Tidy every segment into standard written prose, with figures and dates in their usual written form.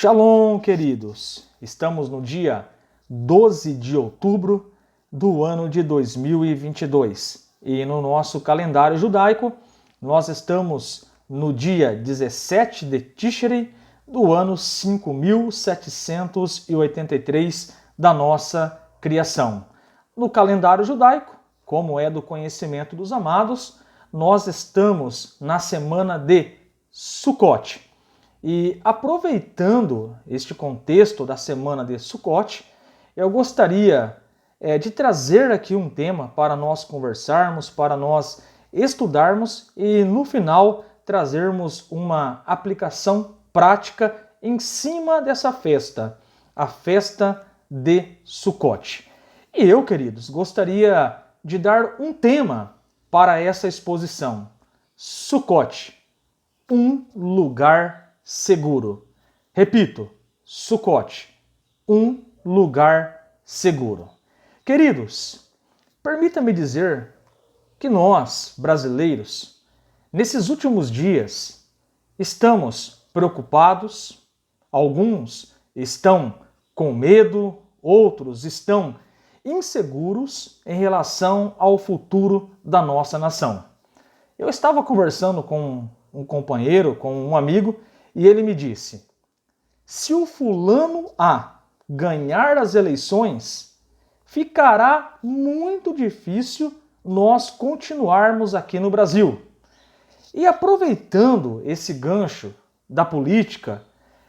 Shalom, queridos! Estamos no dia 12 de outubro do ano de 2022 e no nosso calendário judaico nós estamos no dia 17 de Tishrei do ano 5783 da nossa criação. No calendário judaico, como é do conhecimento dos amados, nós estamos na semana de Sukkot. E aproveitando este contexto da semana de Sukkot, eu gostaria de trazer aqui um tema para nós conversarmos, para nós estudarmos e no final trazermos uma aplicação prática em cima dessa festa, a festa de Sukkot. E eu, queridos, gostaria de dar um tema para essa exposição. Sukkot, um lugar seguro. Repito, Sukkot, um lugar seguro. Queridos, permita-me dizer que nós, brasileiros, nesses últimos dias, estamos preocupados, alguns estão com medo, outros estão inseguros em relação ao futuro da nossa nação. Eu estava conversando com um companheiro, com um amigo, e ele me disse: se o fulano A ganhar as eleições, ficará muito difícil nós continuarmos aqui no Brasil. E aproveitando esse gancho da política,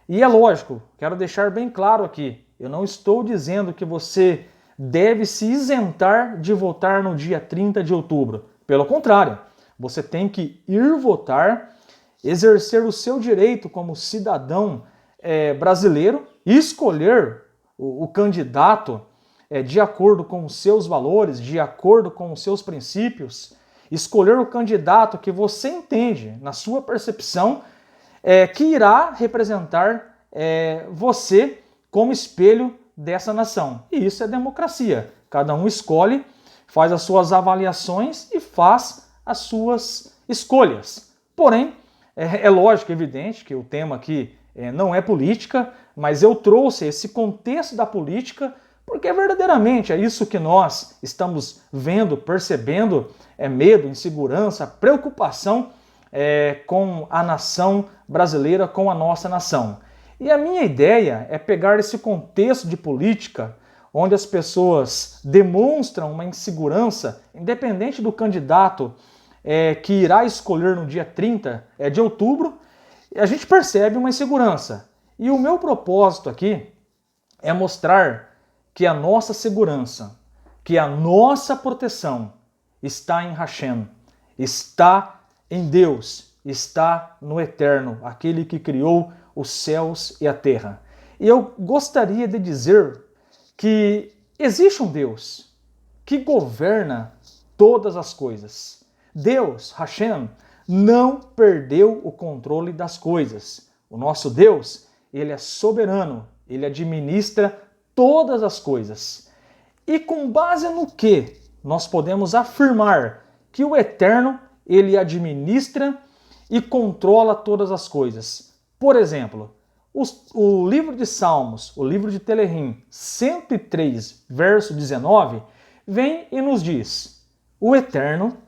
e é lógico, quero deixar bem claro aqui, eu não estou dizendo que você deve se isentar de votar no dia 30 de outubro. Pelo contrário, você tem que ir votar, exercer o seu direito como cidadão brasileiro e escolher o candidato de acordo com os seus valores, de acordo com os seus princípios, escolher o candidato que você entende, na sua percepção, que irá representar você como espelho dessa nação. E isso é democracia. Cada um escolhe, faz as suas avaliações e faz as suas escolhas. Porém, é lógico, evidente, que o tema aqui não é política, mas eu trouxe esse contexto da política porque verdadeiramente é isso que nós estamos vendo, percebendo, medo, insegurança, preocupação com a nação brasileira, com a nossa nação. E a minha ideia é pegar esse contexto de política, onde as pessoas demonstram uma insegurança, independente do candidato que irá escolher no dia 30 de outubro, a gente percebe uma insegurança. E o meu propósito aqui é mostrar que a nossa segurança, que a nossa proteção está em Hashem, está em Deus, está no Eterno, aquele que criou os céus e a terra. E eu gostaria de dizer que existe um Deus que governa todas as coisas. Deus, Hashem, não perdeu o controle das coisas. O nosso Deus, ele é soberano, ele administra todas as coisas. E com base no que nós podemos afirmar que o Eterno, ele administra e controla todas as coisas. Por exemplo, o livro de Salmos, o livro de Telehim, 103, verso 19, vem e nos diz: o Eterno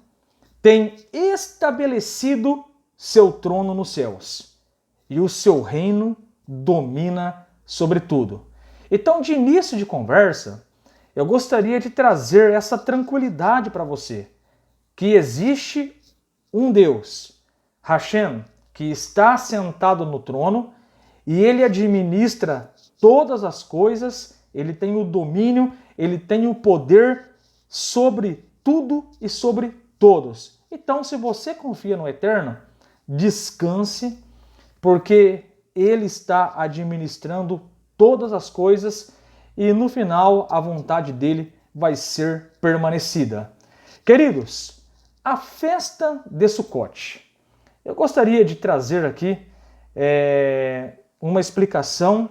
tem estabelecido seu trono nos céus, e o seu reino domina sobre tudo. Então, de início de conversa, eu gostaria de trazer essa tranquilidade para você, que existe um Deus, Hashem, que está sentado no trono, e ele administra todas as coisas, ele tem o domínio, ele tem o poder sobre tudo e sobre todos. Então, se você confia no Eterno, descanse, porque ele está administrando todas as coisas e no final a vontade dele vai ser permanecida. Queridos, a festa de Sukkot. Eu gostaria de trazer aqui uma explicação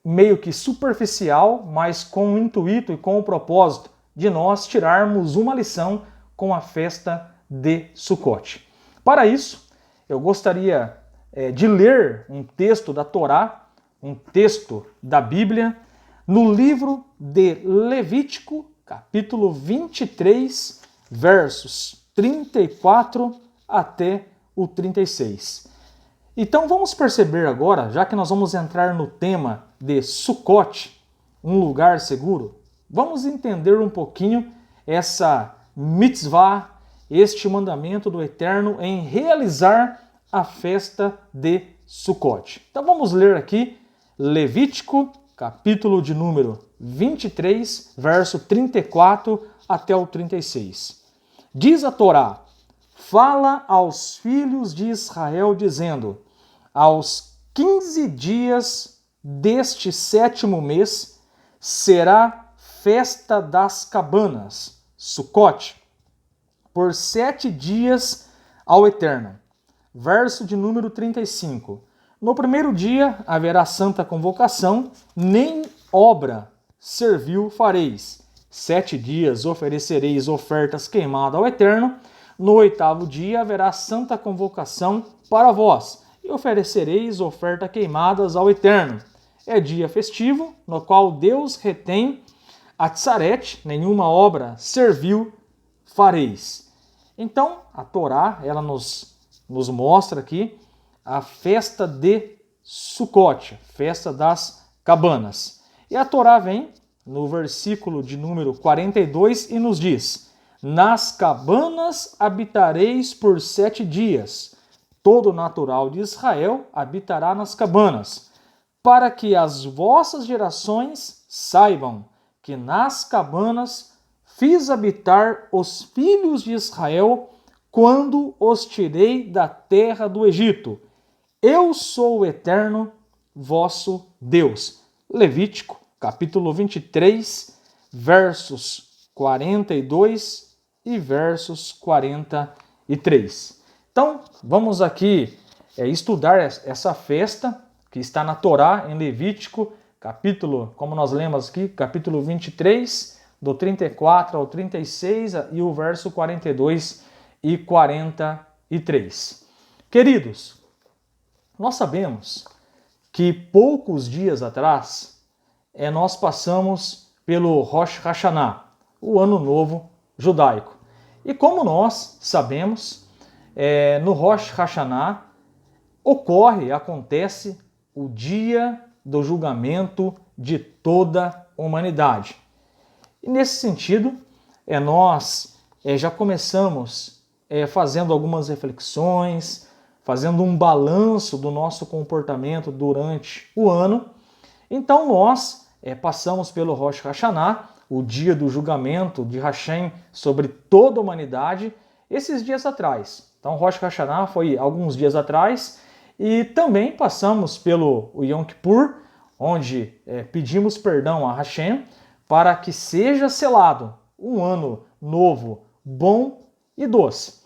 meio que superficial, mas com o intuito e com o propósito de nós tirarmos uma lição com a festa de Sukkot. Para isso, eu gostaria de ler um texto da Torá, um texto da Bíblia, no livro de Levítico, capítulo 23, versos 34 até o 36. Então vamos perceber agora, já que nós vamos entrar no tema de Sucote, um lugar seguro, vamos entender um pouquinho essa mitzvah, este mandamento do Eterno em realizar a festa de Sucote. Então vamos ler aqui Levítico, capítulo de número 23, verso 34 até o 36. Diz a Torá: fala aos filhos de Israel, dizendo: aos 15 dias deste 7º mês será festa das cabanas, Sucote, por 7 dias ao Eterno. Verso de número 35. No primeiro dia haverá santa convocação, nem obra servil fareis. 7 dias oferecereis ofertas queimadas ao Eterno. No 8º dia haverá santa convocação para vós, e oferecereis oferta queimadas ao Eterno. É dia festivo, no qual Deus retém a Tzaret, nenhuma obra servil fareis. Então, a Torá, ela nos mostra aqui a festa de Sucote, festa das cabanas. E a Torá vem no versículo de número 42 e nos diz: nas cabanas habitareis por 7 dias, todo natural de Israel habitará nas cabanas, para que as vossas gerações saibam que nas cabanas fiz habitar os filhos de Israel quando os tirei da terra do Egito. Eu sou o Eterno, vosso Deus. Levítico, capítulo 23, versos 42 e versos 43. Então, vamos aqui estudar essa festa que está na Torá, em Levítico, capítulo, como nós lemos aqui, capítulo 23, do 34 ao 36 e o verso 42 e 43. Queridos, nós sabemos que poucos dias atrás nós passamos pelo Rosh Hashanah, o Ano Novo Judaico. E como nós sabemos, no Rosh Hashanah acontece o dia do julgamento de toda a humanidade. E nesse sentido, nós já começamos fazendo algumas reflexões, fazendo um balanço do nosso comportamento durante o ano. Então nós passamos pelo Rosh Hashanah, o dia do julgamento de Hashem sobre toda a humanidade, esses dias atrás. Então Rosh Hashanah foi alguns dias atrás, e também passamos pelo Yom Kippur, onde pedimos perdão a Hashem para que seja selado um ano novo, bom e doce.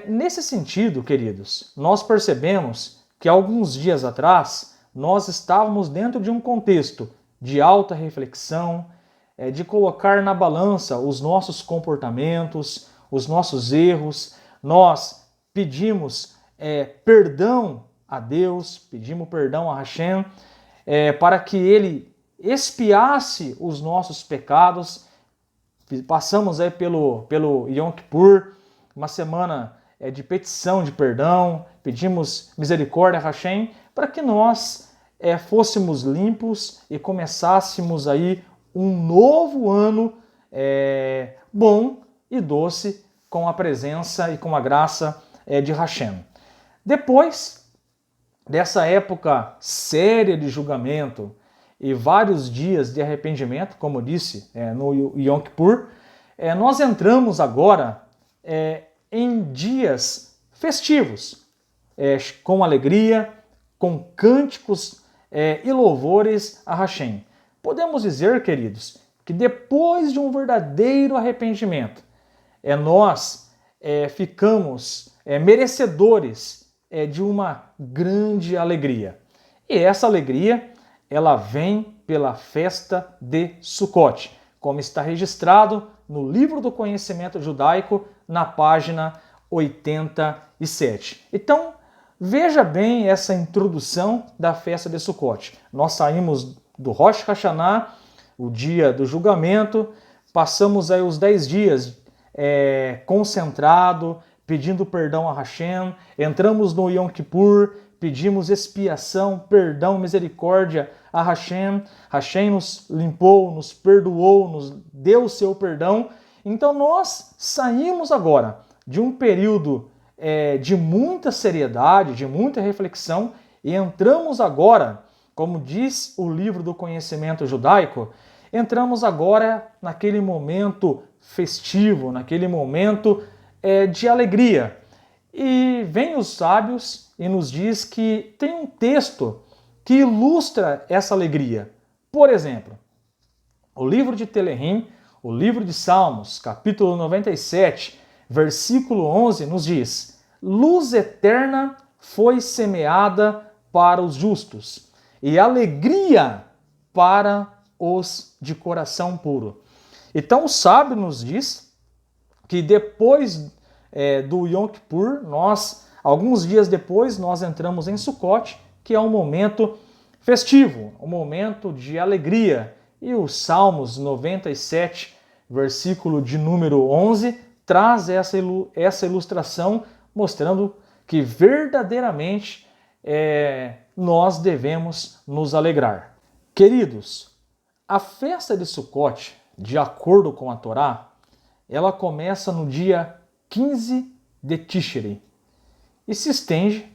Nesse sentido, queridos, nós percebemos que alguns dias atrás nós estávamos dentro de um contexto de alta reflexão, de colocar na balança os nossos comportamentos, os nossos erros. Nós pedimos perdão a Deus, pedimos perdão a Hashem, para que Ele expiasse os nossos pecados. Passamos pelo Yom Kippur, uma semana de petição de perdão, pedimos misericórdia a Hashem, para que nós fôssemos limpos e começássemos aí um novo ano bom e doce, com a presença e com a graça de Hashem. Depois dessa época séria de julgamento e vários dias de arrependimento, como eu disse no Yom Kippur, nós entramos agora em dias festivos, com alegria, com cânticos e louvores a Hashem. Podemos dizer, queridos, que depois de um verdadeiro arrependimento, nós ficamos merecedores de uma grande alegria. E essa alegria, ela vem pela festa de Sucote, como está registrado no livro do conhecimento judaico, na página 87. Então, Veja bem essa introdução da festa de Sucote. Nós saímos do Rosh Hashanah, o dia do julgamento, passamos aí os 10 dias concentrado, pedindo perdão a Hashem, entramos no Yom Kippur, pedimos expiação, perdão, misericórdia a Hashem. Hashem nos limpou, nos perdoou, nos deu o seu perdão. Então nós saímos agora de um período de muita seriedade, de muita reflexão, e entramos agora, como diz o livro do conhecimento judaico, entramos agora naquele momento festivo, naquele momento de alegria. E vem os sábios e nos diz que tem um texto que ilustra essa alegria. Por exemplo, o livro de Telehim, o livro de Salmos, capítulo 97, versículo 11, nos diz: luz eterna foi semeada para os justos, e alegria para os de coração puro. Então o sábio nos diz que depois do Yom Kippur, alguns dias depois, nós entramos em Sucote, que é um momento festivo, um momento de alegria. E o Salmos 97, versículo de número 11, traz essa ilustração, mostrando que verdadeiramente nós devemos nos alegrar. Queridos, a festa de Sucote, de acordo com a Torá, ela começa no dia 15 de Tishrei e se estende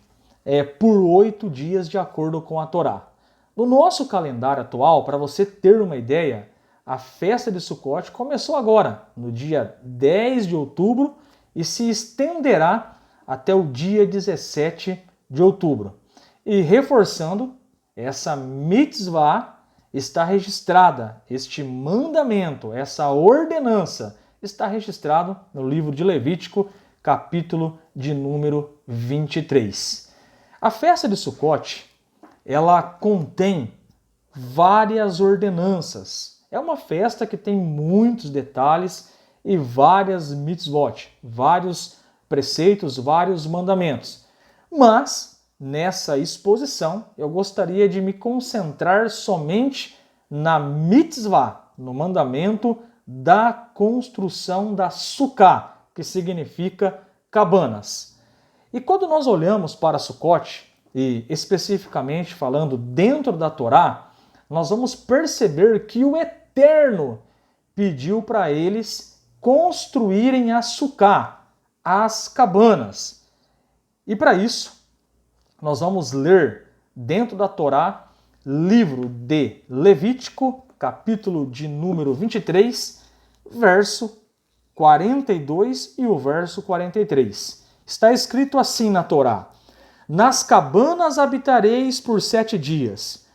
por 8 dias, de acordo com a Torá. No nosso calendário atual, para você ter uma ideia, a festa de Sucote começou agora, no dia 10 de outubro, e se estenderá até o dia 17 de outubro. E reforçando, essa mitzvah está registrada, este mandamento, essa ordenança, está registrado no livro de Levítico, capítulo de número 23. A festa de Sucote, ela contém várias ordenanças. É uma festa que tem muitos detalhes e várias mitzvot, vários preceitos, vários mandamentos. Mas, nessa exposição, eu gostaria de me concentrar somente na mitzvah, no mandamento da construção da Sukkah, que significa cabanas. E quando nós olhamos para Sucote, e especificamente falando dentro da Torá, nós vamos perceber que o Eterno pediu para eles construírem a Sukkah, as cabanas. E para isso, nós vamos ler dentro da Torá, livro de Levítico, capítulo de número 23, verso 42 e o verso 43. Está escrito assim na Torá: nas cabanas habitareis por 7 dias.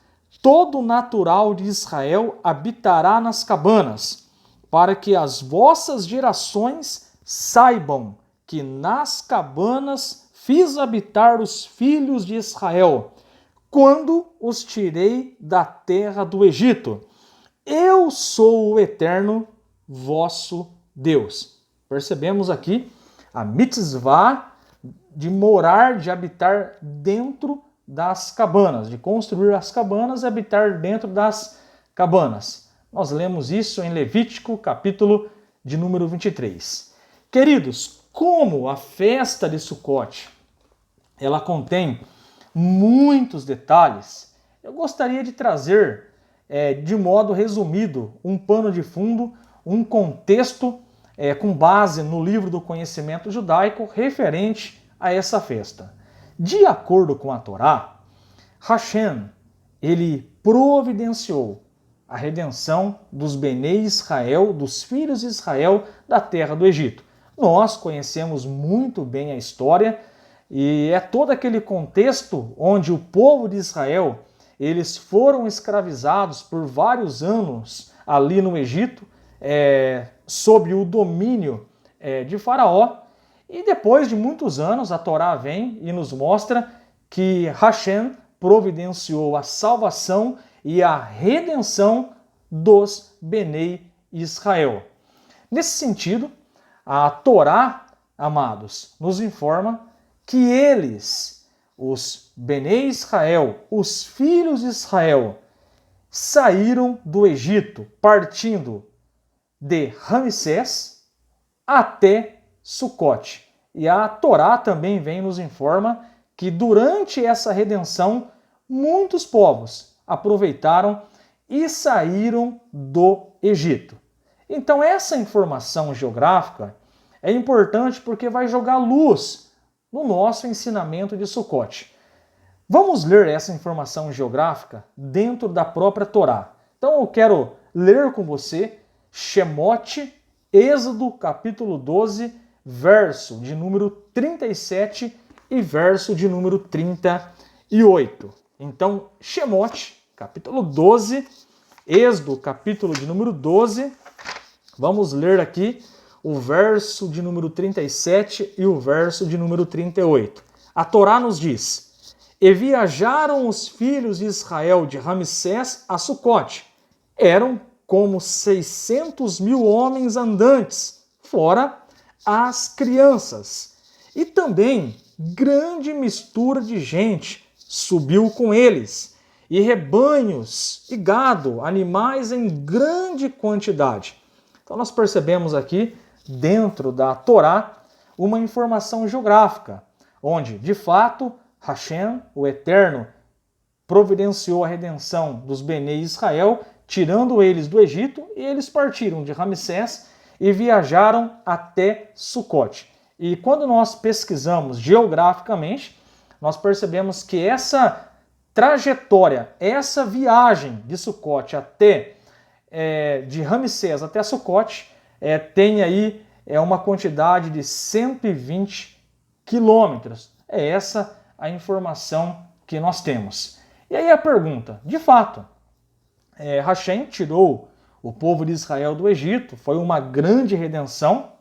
Todo natural de Israel habitará nas cabanas, para que as vossas gerações saibam que nas cabanas fiz habitar os filhos de Israel, quando os tirei da terra do Egito. Eu sou o Eterno, vosso Deus. Percebemos aqui a mitzvah de morar, de habitar dentro das cabanas, de construir as cabanas e habitar dentro das cabanas. Nós lemos isso em Levítico, capítulo de número 23. Queridos, como a festa de Sucote, ela contém muitos detalhes, eu gostaria de trazer, de modo resumido, um pano de fundo, um contexto com base no livro do conhecimento judaico referente a essa festa. De acordo com a Torá, Hashem, ele providenciou a redenção dos Benei Israel, dos filhos de Israel, da terra do Egito. Nós conhecemos muito bem a história e é todo aquele contexto onde o povo de Israel, eles foram escravizados por vários anos ali no Egito, sob o domínio de Faraó. E depois de muitos anos, a Torá vem e nos mostra que Hashem providenciou a salvação e a redenção dos Benei Israel. Nesse sentido, a Torá, amados, nos informa que eles, os Bene Israel, os filhos de Israel, saíram do Egito, partindo de Ramsés até Sucote. E a Torá também vem nos informa que durante essa redenção, muitos povos aproveitaram e saíram do Egito. Então essa informação geográfica é importante porque vai jogar luz no nosso ensinamento de Sucote. Vamos ler essa informação geográfica dentro da própria Torá. Então eu quero ler com você Shemote, Êxodo capítulo 12, verso de número 37 e verso de número 38. Então, Shemote, capítulo 12, Êxodo capítulo de número 12, vamos ler aqui o verso de número 37 e o verso de número 38. A Torá nos diz: E viajaram os filhos de Israel de Ramsés a Sucote. Eram como 600.000 homens andantes, fora as crianças. E também grande mistura de gente subiu com eles, e rebanhos e gado, animais em grande quantidade. Então nós percebemos aqui, dentro da Torá, uma informação geográfica, onde, de fato, Hashem, o Eterno, providenciou a redenção dos Bene Israel, tirando eles do Egito, e eles partiram de Ramsés e viajaram até Sucote. E quando nós pesquisamos geograficamente, nós percebemos que essa trajetória, essa viagem de Sucote até de Ramsés até Sucote, tem aí uma quantidade de 120 quilômetros. É essa a informação que nós temos. E aí a pergunta, de fato, Hashem tirou o povo de Israel do Egito, foi uma grande redenção,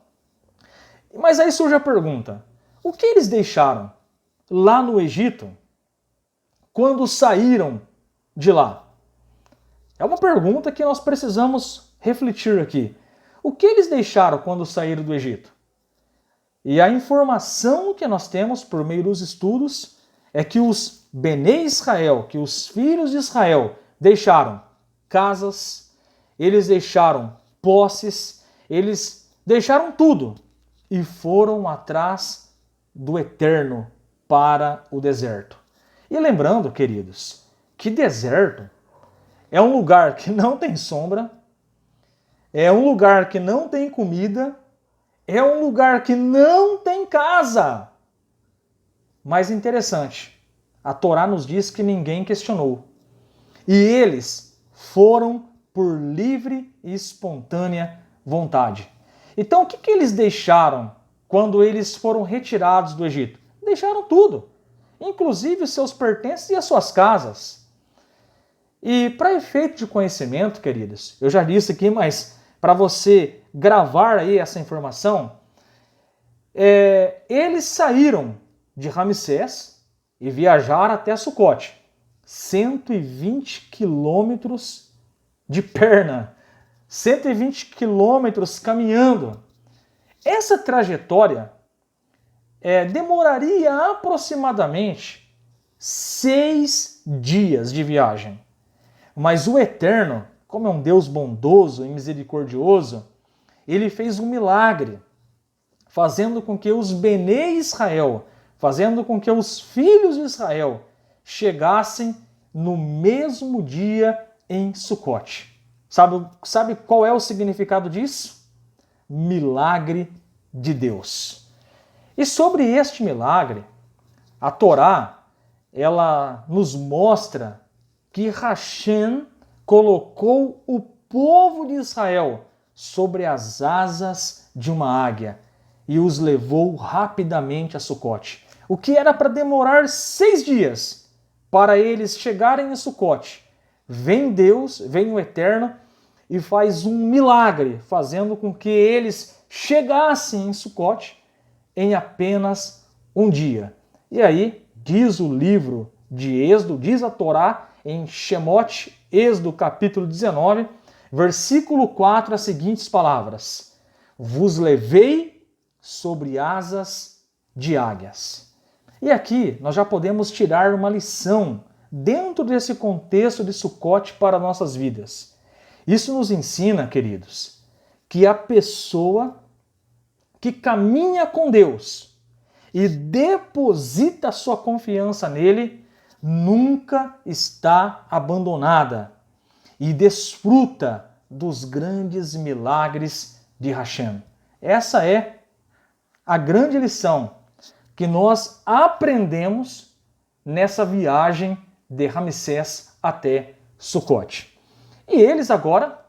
mas aí surge a pergunta, o que eles deixaram lá no Egito quando saíram de lá? É uma pergunta que nós precisamos refletir aqui. O que eles deixaram quando saíram do Egito? E a informação que nós temos por meio dos estudos é que os Bene Israel, que os filhos de Israel, deixaram casas, eles deixaram posses, eles deixaram tudo e foram atrás do Eterno para o deserto. E lembrando, queridos, que deserto é um lugar que não tem sombra, é um lugar que não tem comida, é um lugar que não tem casa. Mas interessante, a Torá nos diz que ninguém questionou. E eles foram por livre e espontânea vontade. Então o que eles deixaram quando eles foram retirados do Egito? Deixaram tudo, inclusive os seus pertences e as suas casas. E para efeito de conhecimento, queridos, eu já disse aqui, mas para você gravar aí essa informação, eles saíram de Ramsés e viajaram até Sucote. 120 quilômetros de perna, 120 quilômetros caminhando. Essa trajetória demoraria aproximadamente 6 dias de viagem. Mas o Eterno, como é um Deus bondoso e misericordioso, ele fez um milagre, fazendo com que os Bene Israel, fazendo com que os filhos de Israel chegassem no mesmo dia em Sucote. Sabe qual é o significado disso? Milagre de Deus. E sobre este milagre, a Torá, ela nos mostra que Hashem colocou o povo de Israel sobre as asas de uma águia e os levou rapidamente a Sucote. O que era para demorar 6 dias para eles chegarem em Sucote. Vem Deus, vem o Eterno e faz um milagre, fazendo com que eles chegassem em Sucote em apenas um dia. E aí, diz o livro de Êxodo, diz a Torá em Shemote, Êxodo capítulo 19, versículo 4, as seguintes palavras: Vos levei sobre asas de águias. E aqui nós já podemos tirar uma lição dentro desse contexto de Sucote para nossas vidas. Isso nos ensina, queridos, que a pessoa que caminha com Deus e deposita sua confiança nele nunca está abandonada e desfruta dos grandes milagres de Hashem. Essa é a grande lição que nós aprendemos nessa viagem de Ramsés até Sucote. E eles agora,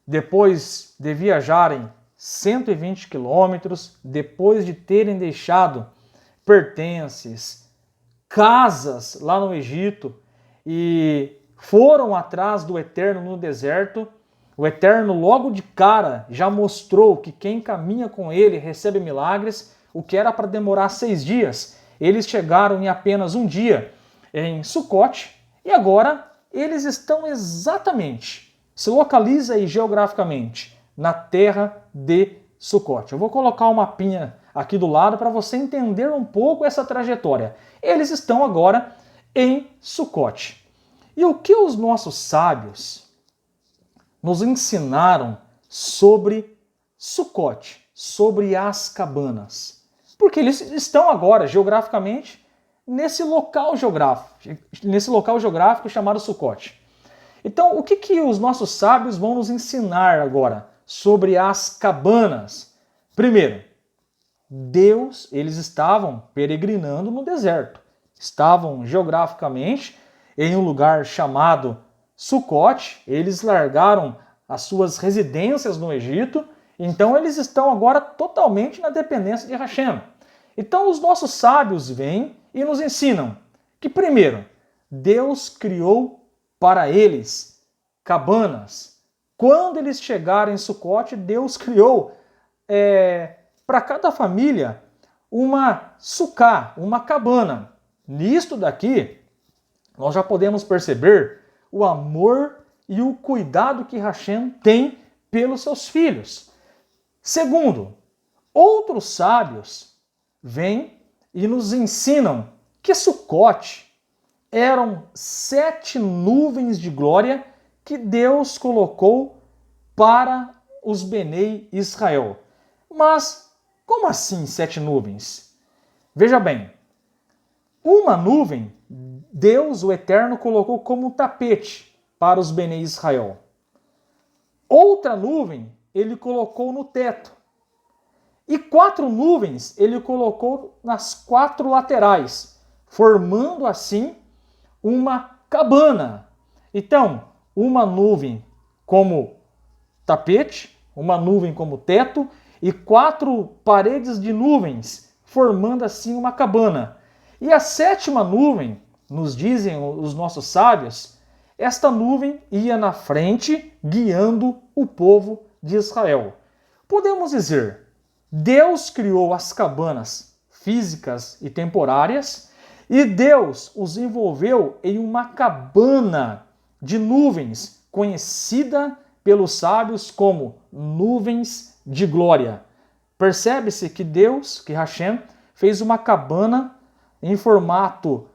depois de viajarem 120 quilômetros, depois de terem deixado pertences, casas lá no Egito e foram atrás do Eterno no deserto, o Eterno logo de cara já mostrou que quem caminha com ele recebe milagres. O que era para demorar 6 dias, eles chegaram em apenas um dia em Sucote e agora eles estão exatamente, se localiza aí geograficamente, na terra de Sucote. Eu vou colocar um mapinha aqui do lado para você entender um pouco essa trajetória. Eles estão agora em Sucote. E o que os nossos sábios nos ensinaram sobre Sucote, sobre as cabanas? Porque eles estão agora, geograficamente, nesse local geográfico chamado Sucote. Então, o que os nossos sábios vão nos ensinar agora sobre as cabanas? Primeiro, eles estavam peregrinando no deserto. Estavam geograficamente em um lugar chamado Sucote. Eles largaram as suas residências no Egito. Então eles estão agora totalmente na dependência de Hashem. Então os nossos sábios vêm e nos ensinam que, primeiro, Deus criou para eles cabanas. Quando eles chegaram em Sucote, Deus criou para cada família uma sucá, uma cabana. Nisto daqui, nós já podemos perceber o amor e o cuidado que Hashem tem pelos seus filhos. Segundo, outros sábios vêm e nos ensinam que Sucote eram 7 nuvens de glória que Deus colocou para os Benei Israel. Mas como assim 7 nuvens? Veja bem, uma nuvem Deus, o Eterno, colocou como tapete para os Benei Israel. Outra nuvem ele colocou no teto. E 4 nuvens ele colocou nas 4 laterais, formando assim uma cabana. Então, uma nuvem como tapete, uma nuvem como teto e 4 paredes de nuvens, formando assim uma cabana. E a 7ª nuvem, nos dizem os nossos sábios, esta nuvem ia na frente, guiando o povo de Israel. Podemos dizer, Deus criou as cabanas físicas e temporárias e Deus os envolveu em uma cabana de nuvens, conhecida pelos sábios como nuvens de glória. Percebe-se que Deus, que Hashem, fez uma cabana em formato,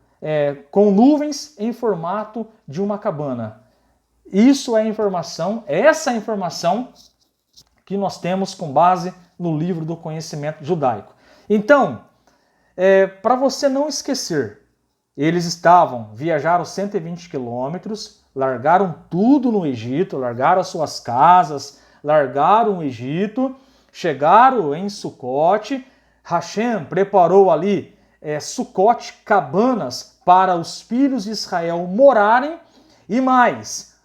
com nuvens em formato de uma cabana. Isso é informação, essa é a informação que nós temos com base no livro do conhecimento judaico. Então, para você não esquecer, eles viajaram 120 quilômetros, largaram tudo no Egito, largaram as suas casas, largaram o Egito, chegaram em Sucote, Hashem preparou ali Sucote, cabanas para os filhos de Israel morarem, e mais,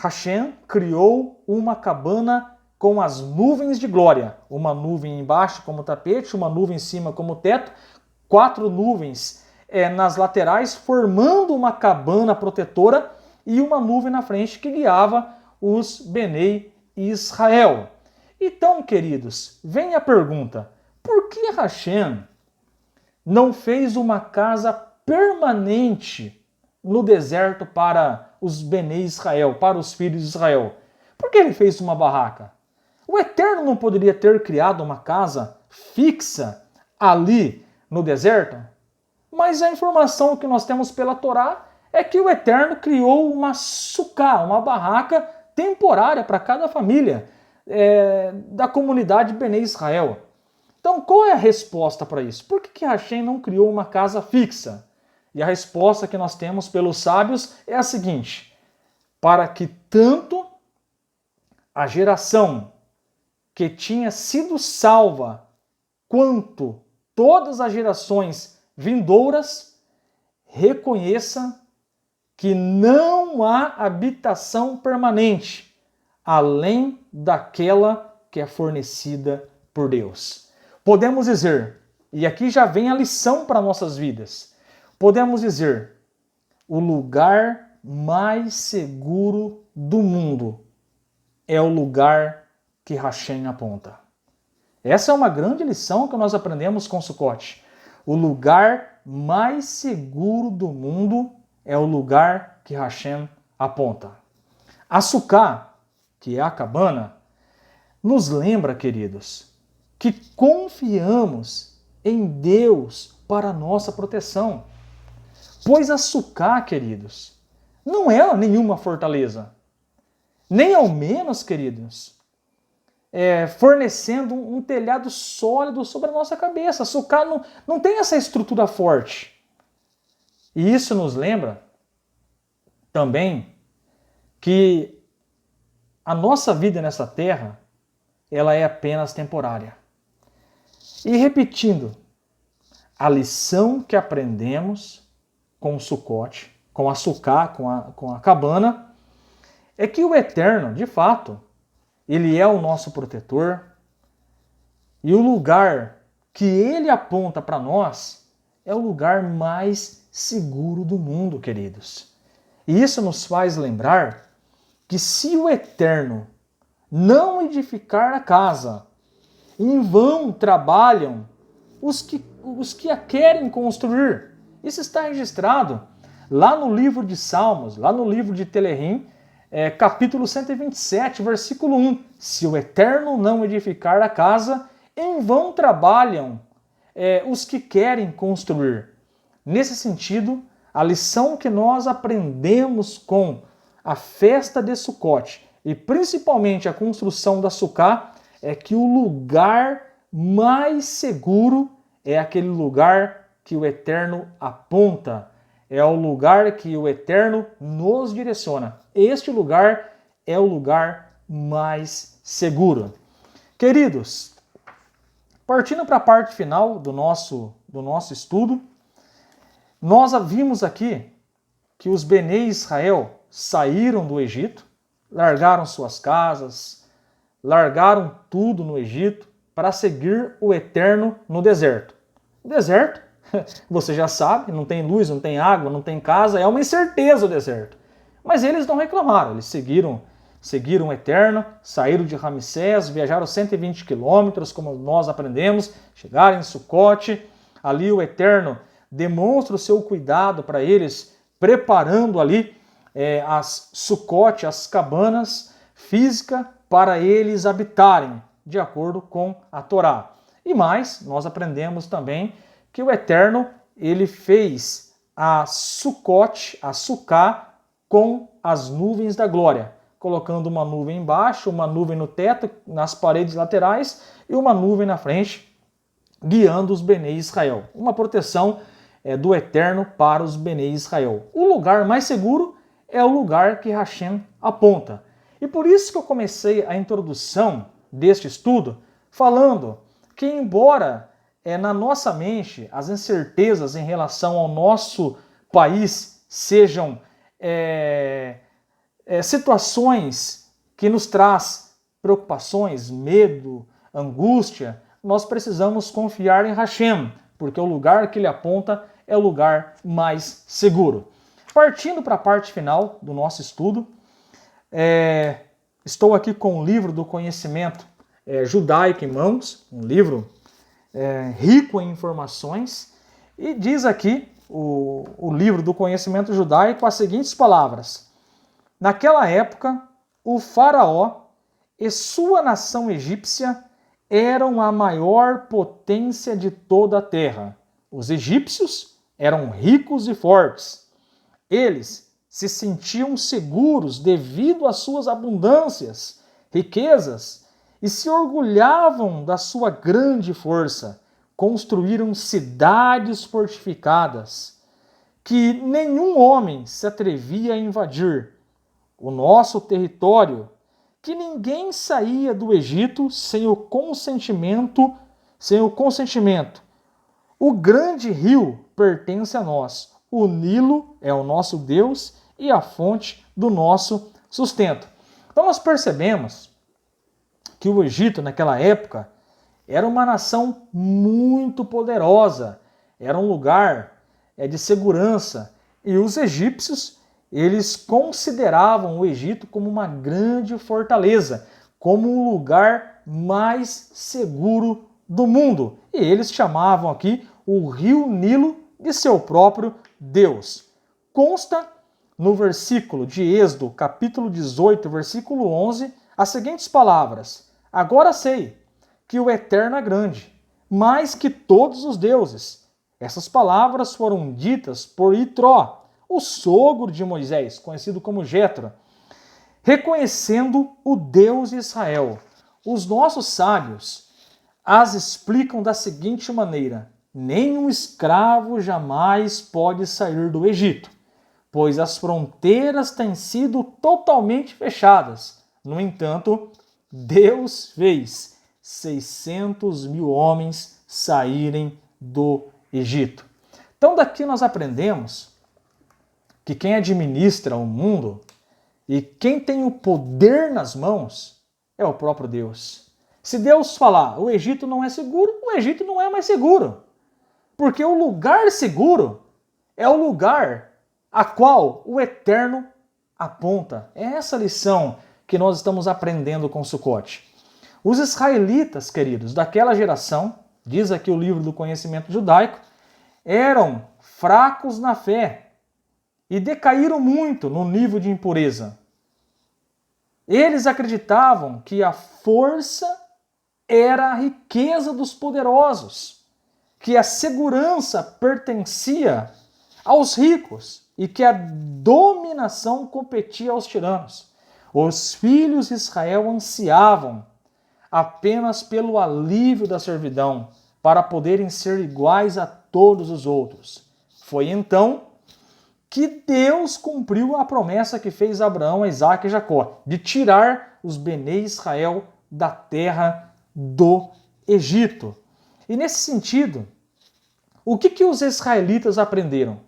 Hashem criou uma cabana com as nuvens de glória, uma nuvem embaixo como tapete, uma nuvem em cima como teto, 4 nuvens nas laterais, formando uma cabana protetora e uma nuvem na frente que guiava os Benei Israel. Então, queridos, vem a pergunta, por que Hashem não fez uma casa permanente no deserto para os Benei Israel, para os filhos de Israel? Por que ele fez uma barraca? O Eterno não poderia ter criado uma casa fixa ali no deserto? Mas a informação que nós temos pela Torá é que o Eterno criou uma sucá, uma barraca temporária para cada família da comunidade Bnei Israel. Então, qual é a resposta para isso? Por que Hashem não criou uma casa fixa? E a resposta que nós temos pelos sábios é a seguinte: para que tanto a geração que tinha sido salva quanto todas as gerações vindouras reconheça que não há habitação permanente além daquela que é fornecida por Deus. Podemos dizer, e aqui já vem a lição para nossas vidas, podemos dizer, o lugar mais seguro do mundo é o lugar que Hashem aponta. Essa é uma grande lição que nós aprendemos com Sukkot. O lugar mais seguro do mundo é o lugar que Hashem aponta. A Sukkah, que é a cabana, nos lembra, queridos, que confiamos em Deus para a nossa proteção. Pois a Sukkah, queridos, não é nenhuma fortaleza. Nem ao menos, queridos, fornecendo um telhado sólido sobre a nossa cabeça. A Sukkah não tem essa estrutura forte. E isso nos lembra também que a nossa vida nessa terra, ela é apenas temporária. E repetindo, a lição que aprendemos com o Sukkot, com a Sukkah, com a cabana, é que o Eterno, de fato, ele é o nosso protetor e o lugar que ele aponta para nós é o lugar mais seguro do mundo, queridos. E isso nos faz lembrar que se o Eterno não edificar a casa, em vão trabalham os que a querem construir. Isso está registrado lá no livro de Salmos, lá no livro de Telehim, capítulo 127, versículo 1. Se o Eterno não edificar a casa, em vão trabalham os que querem construir. Nesse sentido, a lição que nós aprendemos com a festa de Sukkot e principalmente a construção da Sukkah é que o lugar mais seguro é aquele lugar que o Eterno aponta, é o lugar que o Eterno nos direciona. Este lugar é o lugar mais seguro. Queridos, partindo para a parte final do nosso estudo, nós vimos aqui que os Bnei Israel saíram do Egito, largaram suas casas, largaram tudo no Egito para seguir o Eterno no deserto. O deserto, você já sabe, não tem luz, não tem água, não tem casa, é uma incerteza o deserto. Mas eles não reclamaram, eles seguiram o Eterno, saíram de Ramsés, viajaram 120 quilômetros, como nós aprendemos, chegaram em Sukkot, ali o Eterno demonstra o seu cuidado para eles, preparando ali as Sukkot, as cabanas físicas, para eles habitarem, de acordo com a Torá. E mais, nós aprendemos também que o Eterno, ele fez a Sukkot, a Sukkah, com as nuvens da glória, colocando uma nuvem embaixo, uma nuvem no teto, nas paredes laterais, e uma nuvem na frente, guiando os Bnei Israel. Uma proteção do Eterno para os Bnei Israel. O lugar mais seguro é o lugar que Hashem aponta. E por isso que eu comecei a introdução deste estudo falando que, embora na nossa mente as incertezas em relação ao nosso país sejam situações que nos traz preocupações, medo, angústia, nós precisamos confiar em Hashem, porque o lugar que ele aponta é o lugar mais seguro. Partindo para a parte final do nosso estudo, estou aqui com o livro do conhecimento judaico em mãos, um livro rico em informações, e diz aqui o livro do conhecimento judaico as seguintes palavras: naquela época, o faraó e sua nação egípcia eram a maior potência de toda a terra. Os egípcios eram ricos e fortes. Eles se sentiam seguros devido às suas abundâncias, riquezas, e se orgulhavam da sua grande força. Construíram cidades fortificadas que nenhum homem se atrevia a invadir. O nosso território, que ninguém saía do Egito sem o consentimento. O grande rio pertence a nós. O Nilo é o nosso Deus e a fonte do nosso sustento. Então nós percebemos que o Egito, naquela época, era uma nação muito poderosa, era um lugar de segurança. E os egípcios, eles consideravam o Egito como uma grande fortaleza, como um lugar mais seguro do mundo. E eles chamavam aqui o rio Nilo de seu próprio Deus. Consta no versículo de Êxodo, capítulo 18, versículo 11, as seguintes palavras: agora sei que o Eterno é grande, mais que todos os deuses. Essas palavras foram ditas por Itró, o sogro de Moisés, conhecido como Jetro, reconhecendo o Deus de Israel. Os nossos sábios as explicam da seguinte maneira: nenhum escravo jamais pode sair do Egito, pois as fronteiras têm sido totalmente fechadas. No entanto, Deus fez 600.000 homens saírem do Egito. Então daqui nós aprendemos que quem administra o mundo e quem tem o poder nas mãos é o próprio Deus. Se Deus falar o Egito não é seguro, o Egito não é mais seguro. Porque o lugar seguro é o lugar a qual o Eterno aponta. É essa lição que nós estamos aprendendo com Sucote. Os israelitas, queridos, daquela geração, diz aqui o livro do conhecimento judaico, eram fracos na fé e decaíram muito no nível de impureza. Eles acreditavam que a força era a riqueza dos poderosos, que a segurança pertencia aos ricos e que a dominação competia aos tiranos. Os filhos de Israel ansiavam apenas pelo alívio da servidão, para poderem ser iguais a todos os outros. Foi então que Deus cumpriu a promessa que fez a Abraão, a Isaque e Jacó, de tirar os Benê Israel da terra do Egito. E nesse sentido, o que os israelitas aprenderam?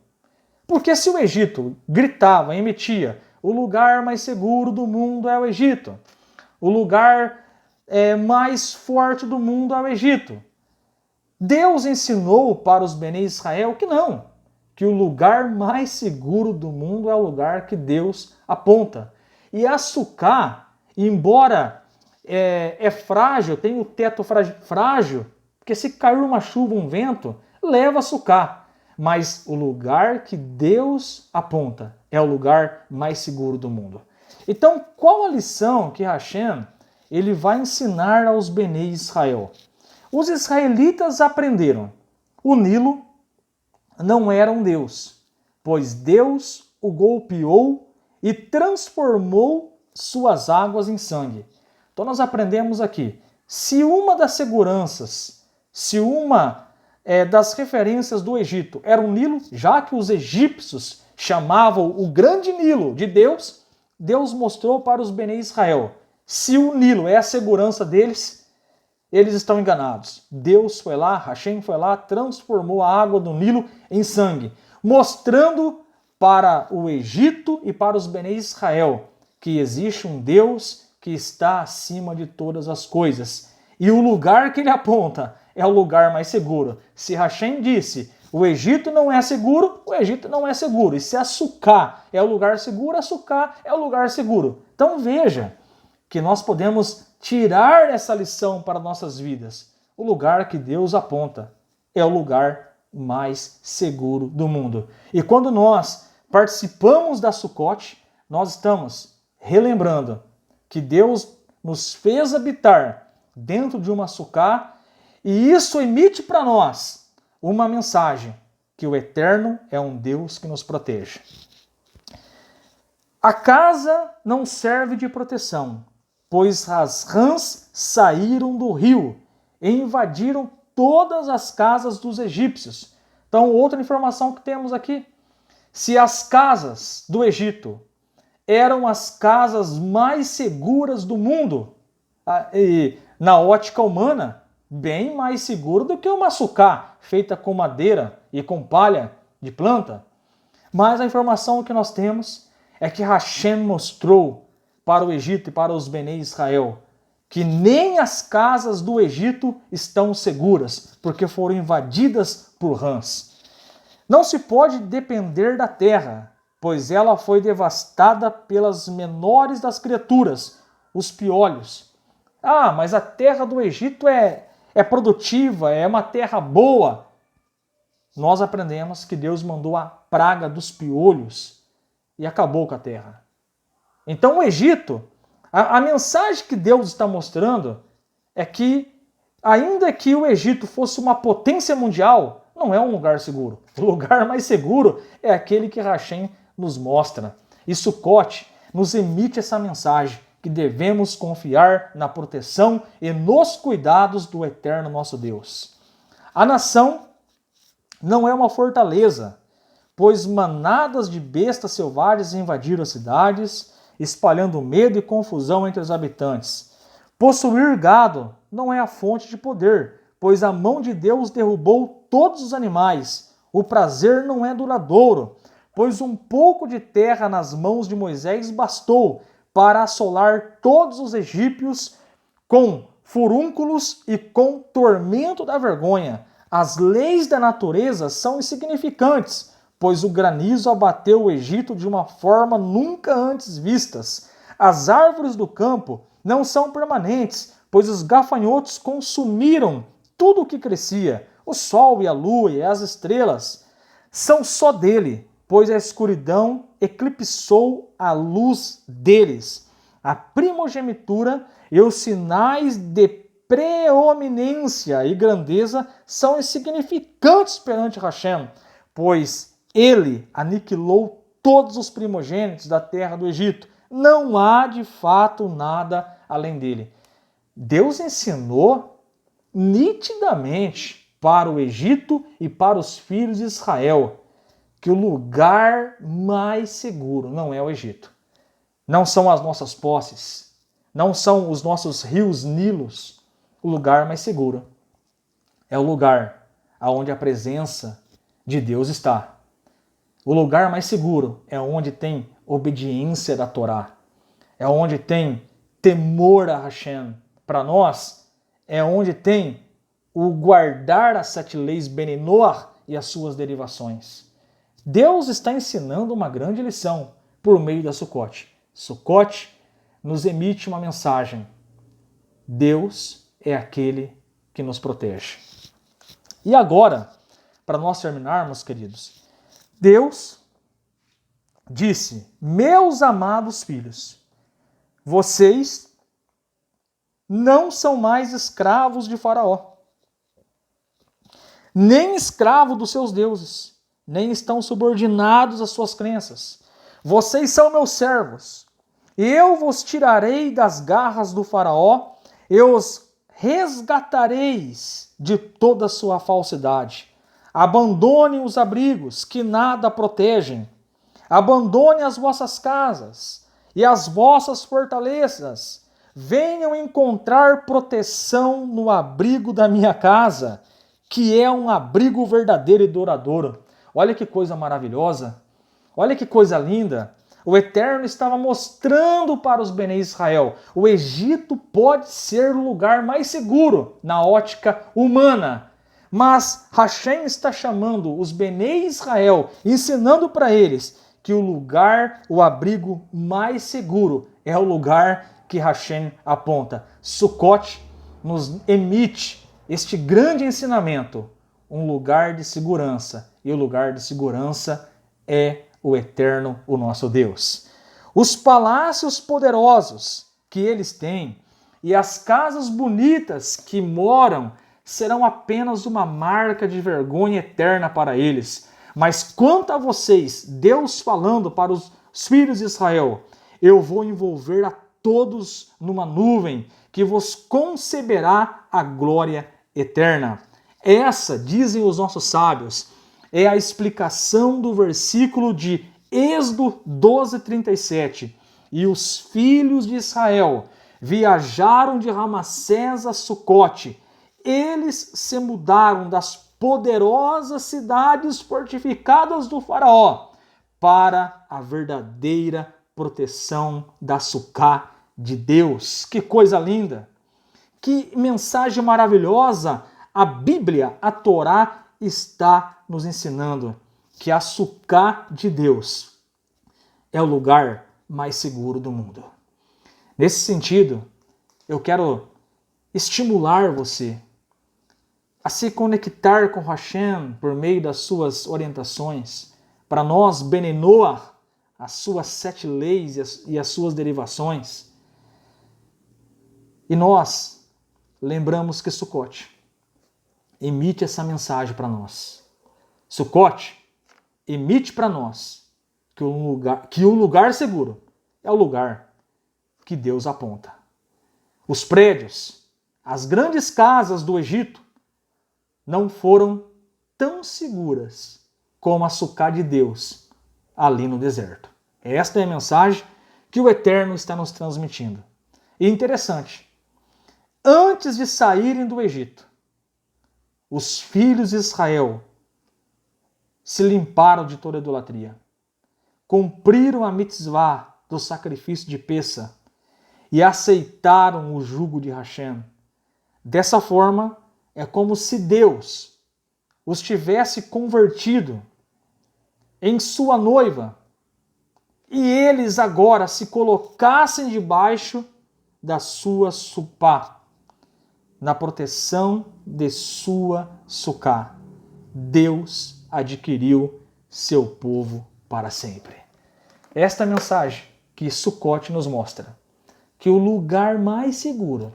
Porque se o Egito gritava, emitia, o lugar mais seguro do mundo é o Egito, o lugar mais forte do mundo é o Egito, Deus ensinou para os Benê Israel que não, que o lugar mais seguro do mundo é o lugar que Deus aponta. E Açucá, embora é frágil, tem o teto frágil, porque se cair uma chuva, um vento, leva Açucá. Mas o lugar que Deus aponta é o lugar mais seguro do mundo. Então, qual a lição que Hashem ele vai ensinar aos Benê Israel? Os israelitas aprenderam: o Nilo não era um deus, pois Deus o golpeou e transformou suas águas em sangue. Então nós aprendemos aqui, se uma das seguranças, se uma das referências do Egito era o Nilo, já que os egípcios chamavam o grande Nilo de Deus, Deus mostrou para os Benê Israel: se o Nilo é a segurança deles, eles estão enganados. Deus foi lá, Hashem foi lá, transformou a água do Nilo em sangue, mostrando para o Egito e para os Benê Israel que existe um Deus que está acima de todas as coisas. E o lugar que ele aponta é o lugar mais seguro. Se Hashem disse, o Egito não é seguro, o Egito não é seguro. E se Açucá é o lugar seguro, Açucá é o lugar seguro. Então veja que nós podemos tirar essa lição para nossas vidas. O lugar que Deus aponta é o lugar mais seguro do mundo. E quando nós participamos da Sucote, nós estamos relembrando que Deus nos fez habitar dentro de uma Sucá, e isso emite para nós uma mensagem que o Eterno é um Deus que nos protege. A casa não serve de proteção, pois as rãs saíram do rio e invadiram todas as casas dos egípcios. Então, outra informação que temos aqui. Se as casas do Egito eram as casas mais seguras do mundo, e na ótica humana, bem mais seguro do que uma sucá feita com madeira e com palha de planta. Mas a informação que nós temos é que Hashem mostrou para o Egito e para os Bnei Israel que nem as casas do Egito estão seguras, porque foram invadidas por rãs. Não se pode depender da terra, pois ela foi devastada pelas menores das criaturas, os piolhos. Ah, mas a terra do Egito é produtiva, é uma terra boa. Nós aprendemos que Deus mandou a praga dos piolhos e acabou com a terra. Então o Egito, a mensagem que Deus está mostrando é que, ainda que o Egito fosse uma potência mundial, não é um lugar seguro. O lugar mais seguro é aquele que Hashem nos mostra. E Sucote nos emite essa mensagem, que devemos confiar na proteção e nos cuidados do Eterno nosso Deus. A nação não é uma fortaleza, pois manadas de bestas selvagens invadiram as cidades, espalhando medo e confusão entre os habitantes. Possuir gado não é a fonte de poder, pois a mão de Deus derrubou todos os animais. O prazer não é duradouro, pois um pouco de terra nas mãos de Moisés bastou para assolar todos os egípcios com furúnculos e com tormento da vergonha. As leis da natureza são insignificantes, pois o granizo abateu o Egito de uma forma nunca antes vistas. As árvores do campo não são permanentes, pois os gafanhotos consumiram tudo o que crescia. O sol e a lua e as estrelas são só dele, pois a escuridão eclipsou a luz deles. A primogenitura e os sinais de preeminência e grandeza são insignificantes perante Hashem, pois ele aniquilou todos os primogênitos da terra do Egito. Não há de fato nada além dele. Deus ensinou nitidamente para o Egito e para os filhos de Israel que o lugar mais seguro não é o Egito. Não são as nossas posses, não são os nossos rios Nilos. O lugar mais seguro é o lugar onde a presença de Deus está. O lugar mais seguro é onde tem obediência da Torá, é onde tem temor a Hashem. Para nós, é onde tem o guardar as 7 leis Beninoar e as suas derivações. Deus está ensinando uma grande lição por meio da Sucote. Sucote nos emite uma mensagem. Deus é aquele que nos protege. E agora, para nós terminarmos, queridos, Deus disse: meus amados filhos, vocês não são mais escravos de Faraó, nem escravos dos seus deuses, nem estão subordinados às suas crenças. Vocês são meus servos. Eu vos tirarei das garras do Faraó e os resgatareis de toda a sua falsidade. Abandonem os abrigos que nada protegem. Abandone as vossas casas e as vossas fortalezas. Venham encontrar proteção no abrigo da minha casa, que é um abrigo verdadeiro e duradouro. Olha que coisa maravilhosa. Olha que coisa linda. O Eterno estava mostrando para os Bnei Israel: o Egito pode ser o lugar mais seguro na ótica humana, mas Hashem está chamando os Bnei Israel, ensinando para eles que o lugar, o abrigo mais seguro é o lugar que Hashem aponta. Sucote nos emite este grande ensinamento, um lugar de segurança, e o lugar de segurança é o Eterno, o nosso Deus. Os palácios poderosos que eles têm e as casas bonitas que moram serão apenas uma marca de vergonha eterna para eles. Mas quanto a vocês, Deus falando para os filhos de Israel, eu vou envolver a todos numa nuvem que vos conceberá a glória eterna. Essa, dizem os nossos sábios, é a explicação do versículo de Êxodo 12:37. E os filhos de Israel viajaram de Ramassés a Sucote. Eles se mudaram das poderosas cidades fortificadas do faraó para a verdadeira proteção da Sucá de Deus. Que coisa linda! Que mensagem maravilhosa! A Bíblia, a Torá, está nos ensinando que a Sucá de Deus é o lugar mais seguro do mundo. Nesse sentido, eu quero estimular você a se conectar com Hashem por meio das suas orientações. Para nós, Benenoah, as suas 7 leis e as suas derivações. E nós lembramos que Sucote emite essa mensagem para nós. Sucote emite para nós que o lugar seguro é o lugar que Deus aponta. Os prédios, as grandes casas do Egito não foram tão seguras como a Sucá de Deus ali no deserto. Esta é a mensagem que o Eterno está nos transmitindo. E interessante, antes de saírem do Egito, os filhos de Israel se limparam de toda idolatria, cumpriram a mitzvah do sacrifício de Pessa e aceitaram o jugo de Hashem. Dessa forma, é como se Deus os tivesse convertido em sua noiva e eles agora se colocassem debaixo da sua supá, na proteção de sua sucá. Deus adquiriu seu povo para sempre. Esta mensagem que Sucote nos mostra, que o lugar mais seguro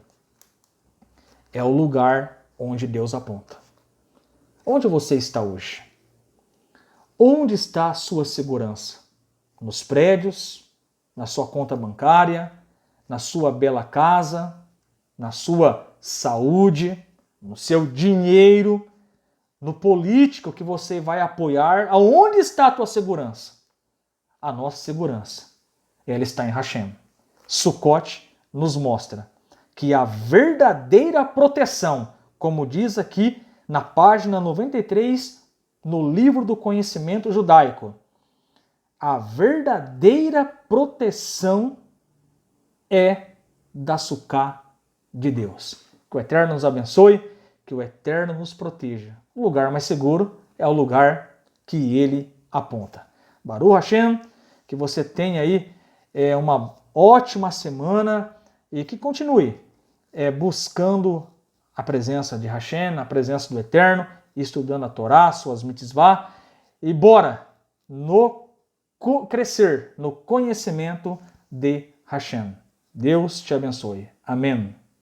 é o lugar onde Deus aponta. Onde você está hoje? Onde está a sua segurança? Nos prédios, na sua conta bancária, na sua bela casa, na sua saúde, no seu dinheiro, no político que você vai apoiar? Aonde está a tua segurança? A nossa segurança, ela está em Hashem. Sucote nos mostra que a verdadeira proteção, como diz aqui na página 93, no livro do conhecimento judaico, a verdadeira proteção é da Sucá de Deus. Que o Eterno nos abençoe, que o Eterno nos proteja. O lugar mais seguro é o lugar que Ele aponta. Baruch Hashem, que você tenha aí uma ótima semana e que continue buscando a presença de Hashem, a presença do Eterno, estudando a Torá, suas mitzvah, e bora crescer no conhecimento de Hashem. Deus te abençoe. Amém.